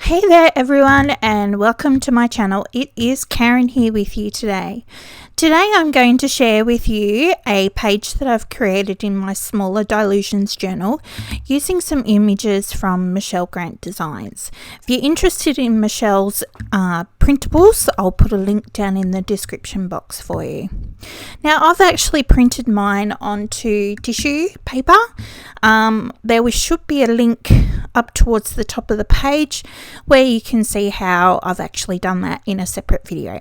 Hey there everyone, and welcome to my channel. It is Karen here with you today. Today I'm going to share with you a page that I've created in my Smaller Dilutions journal using some images from Michelle Grant Designs. If you're interested in Michelle's printables, I'll put a link down in the description box for you. Now I've actually printed mine onto tissue paper. There should be a link up towards the top of the page where you can see how I've actually done that in a separate video.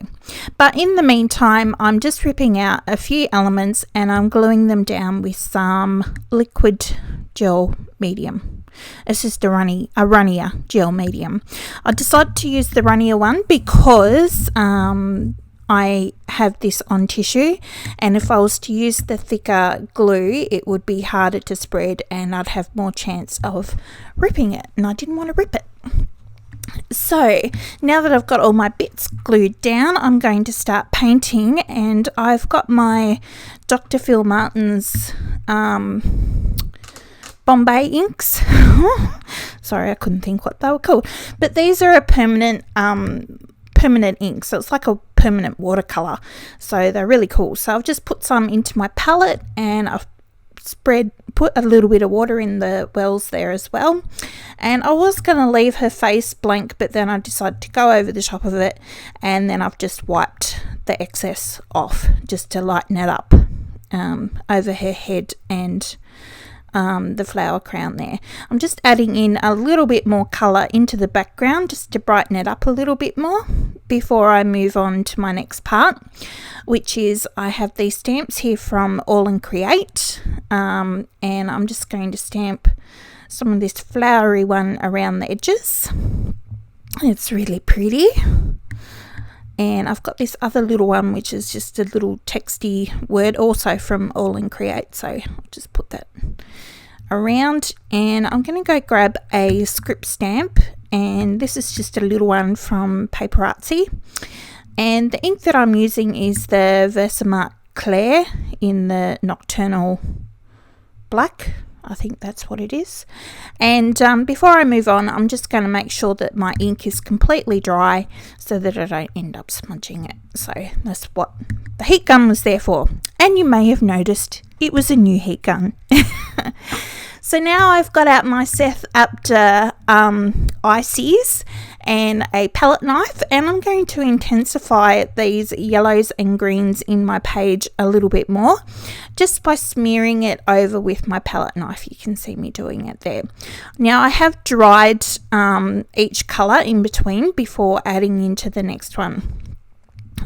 But in the meantime, I'm just ripping out a few elements and I'm gluing them down with some liquid gel medium. It's just a runnier gel medium. I decided to use the runnier one because I have this on tissue, and if I was to use the thicker glue it would be harder to spread and I'd have more chance of ripping it, and I didn't want to rip it. So now that I've got all my bits glued down, I'm going to start painting, and I've got my Dr. Phil Martin's Bombay inks. Sorry, I couldn't think what they were called, but these are a permanent ink, so it's like a permanent watercolor, so they're really cool. So I've just put some into my palette and I've put a little bit of water in the wells there as well, and I was going to leave her face blank, but then I decided to go over the top of it, and then I've just wiped the excess off just to lighten it up over her head and the flower crown there. I'm just adding in a little bit more colour into the background just to brighten it up a little bit more before I move on to my next part, which is I have these stamps here from Acrylic, and I'm just going to stamp some of this flowery one around the edges. It's really pretty. And I've got this other little one which is just a little texty word also from Acrylic, so I'll just put that around, and I'm going to go grab a script stamp, and this is just a little one from Paper Artsy, and the ink that I'm using is the Versamark Claire in the Nocturnal Black. I think that's what it is. And before I move on, I'm just going to make sure that my ink is completely dry so that I don't end up smudging it. So that's what the heat gun was there for. And you may have noticed it was a new heat gun. So now I've got out my Seth Apter ices and a palette knife, and I'm going to intensify these yellows and greens in my page a little bit more just by smearing it over with my palette knife. You can see me doing it there. Now I have dried each colour in between before adding into the next one.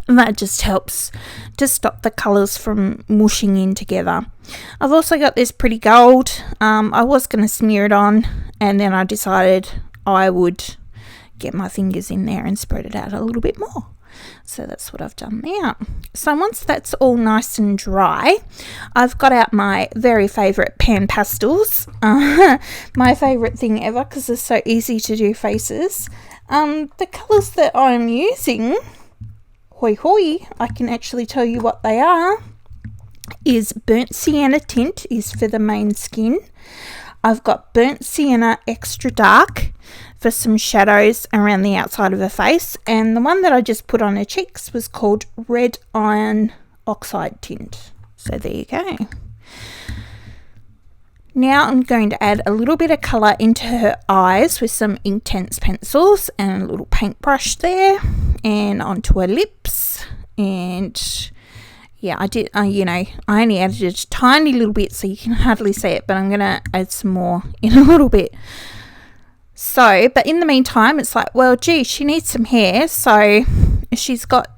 And that just helps to stop the colours from mushing in together. I've also got this pretty gold. I was going to smear it on, and then I decided I would get my fingers in there and spread it out a little bit more. So that's what I've done there. So once that's all nice and dry, I've got out my very favourite pan pastels. My favourite thing ever because it's so easy to do faces. The colours that I'm using, I can actually tell you what they are, is Burnt Sienna Tint is for the main skin. I've got Burnt Sienna Extra Dark for some shadows around the outside of her face, and the one that I just put on her cheeks was called Red Iron Oxide Tint. So there you go. Now I'm going to add a little bit of colour into her eyes with some Inktense pencils and a little paintbrush there, and onto her lips. And yeah, I did, I only added a tiny little bit so you can hardly see it, but I'm going to add some more in a little bit. So, but in the meantime, it's like, well, gee, she needs some hair. So she's got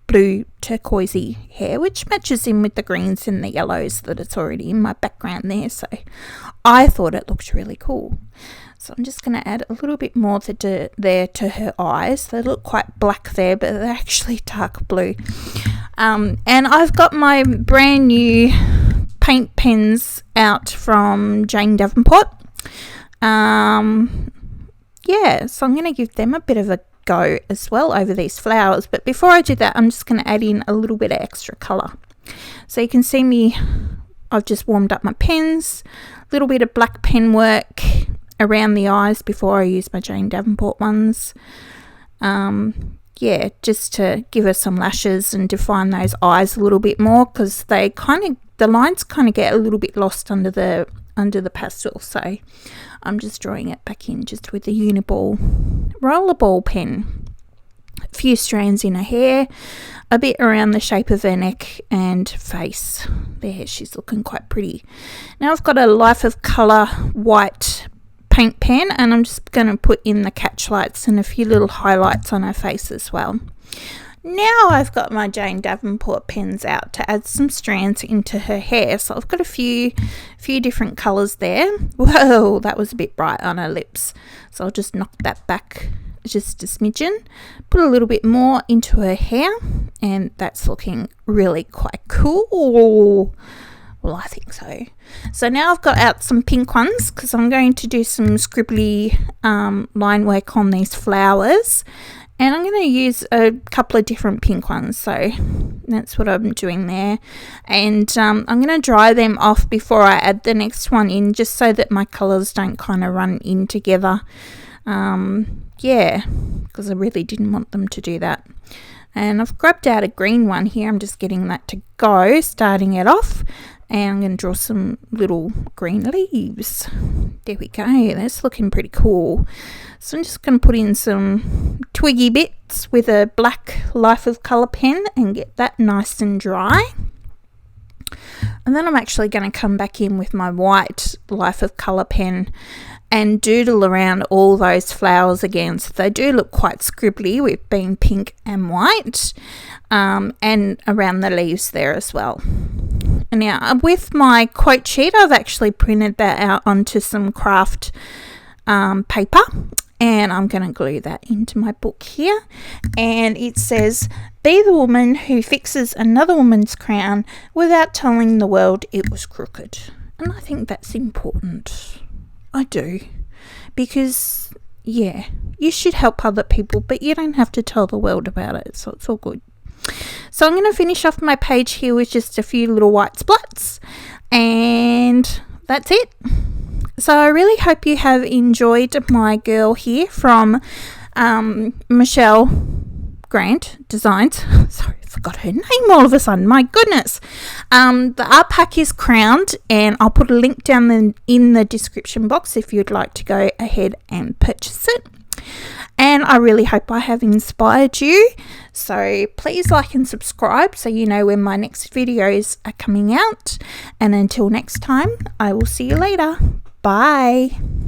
blue turquoisey hair, which matches in with the greens and the yellows that it's already in my background there. So I thought it looked really cool. So I'm just going to add a little bit more there to her eyes. They look quite black there, but they're actually dark blue. And I've got my brand new paint pens out from Jane Davenport. Yeah, so I'm going to give them a bit of a go as well over these flowers, but before I do that I'm just going to add in a little bit of extra colour. So you can see me, I've just warmed up my pens, a little bit of black pen work, around the eyes before I use my Jane Davenport ones. Yeah, just to give her some lashes and define those eyes a little bit more, because the lines kind of get a little bit lost under the pastel. So I'm just drawing it back in just with the Uniball rollerball pen. A few strands in her hair, a bit around the shape of her neck and face. There, she's looking quite pretty. Now I've got a Life of Colour white paint pen, and I'm just going to put in the catch lights and a few little highlights on her face as well. Now I've got my Jane Davenport pens out to add some strands into her hair. So I've got a few different colours there. Whoa, that was a bit bright on her lips. So I'll just knock that back just a smidgen. Put a little bit more into her hair, and that's looking really quite cool. Well, I think so. So now I've got out some pink ones, because I'm going to do some scribbly line work on these flowers. And I'm going to use a couple of different pink ones. So that's what I'm doing there. And I'm going to dry them off before I add the next one in, just so that my colours don't kind of run in together. Yeah, because I really didn't want them to do that. And I've grabbed out a green one here. I'm just getting that to go, starting it off. And I'm going to draw some little green leaves. There we go. That's looking pretty cool. So I'm just going to put in some twiggy bits with a black Life of Colour pen and get that nice and dry. And then I'm actually going to come back in with my white Life of Colour pen and doodle around all those flowers again. So they do look quite scribbly with being pink and white, and around the leaves there as well. And now with my quote sheet, I've actually printed that out onto some craft paper, and I'm going to glue that into my book here. And it says, "Be the woman who fixes another woman's crown without telling the world it was crooked." And I think that's important. I do. Because, yeah, you should help other people, but you don't have to tell the world about it. So it's all good. So I'm going to finish off my page here with just a few little white splats. And that's it. So I really hope you have enjoyed my girl here from Michelle Grant Designs. Sorry, I forgot her name all of a sudden. My goodness. The art pack is crowned, and I'll put a link down in the description box if you'd like to go ahead and purchase it. And I really hope I have inspired you. So please like and subscribe so you know when my next videos are coming out. And until next time, I will see you later. Bye.